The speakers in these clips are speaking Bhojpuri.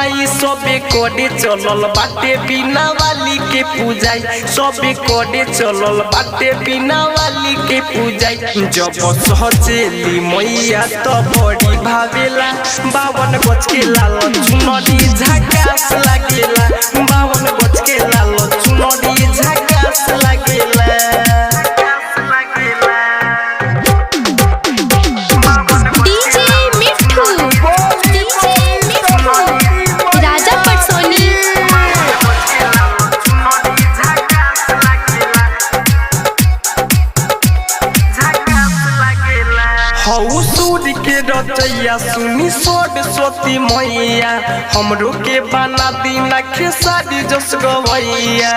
माई सबे कोडे चलल बाटे बिना वाली के पूजाई सबे कोडे चलल बाटे बिना वाली के पूजाई जब सहचेली मैया तो बड़ी भावेला 52 गज के लाल चुनरी झकास लागेला 52 गज के लाल चुनरी झकास लागेला के रचैया सुनी सरस्वती मैया हमरो के बना दीना खेसारी जस गवैया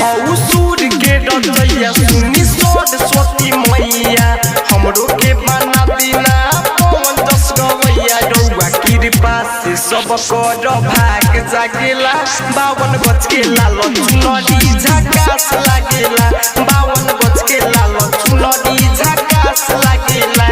हऊ सूर के रचैया सुनी सरस्वती मैया हमरो के बना दीना पवन जस गवैया रउआ कृपा से सब कर भाग जागेला 52 गज के लाल चुनरी झकास लागेला 52 गज के लाल चुनरी झकास लागेला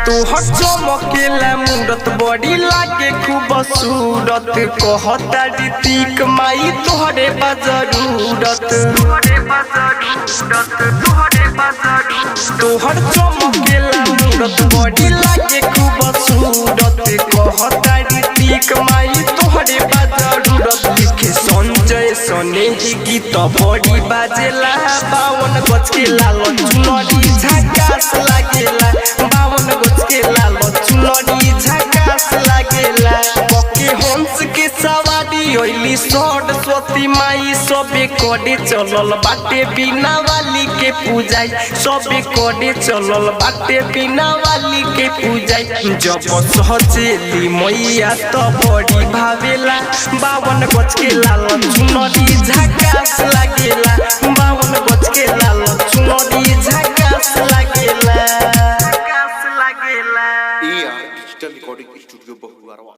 तोहर चमकेला मुंडत बड़ी लागे खूब सूरत कहता ऋतिक माई तोहरे बजरूरत तोहर चमकेला मुंडत बड़ी लागे खूब सूरत कहता ऋतिक माई तोहरे बजरूरत लिखे संजय सनेही गीत बड़ी बाजेला 52 गज के लाल चुनरी झकास लागेला 52 गज के लाल चुनरी झकास लागेला पके हंस के सवारी होइली सरस्वती माई सबे कोडे चलल बाटे बिना वाली के पूजाई सबे कोडे चलल बाटे बिना वाली के पूजाई जब सहचेली मैया तो बड़ी भावेला 52 गज के लाल चुनरी झकास लागेला 52 गज के लाल चुनरी झकास लागेला। Digital recording studio बहुआरवा।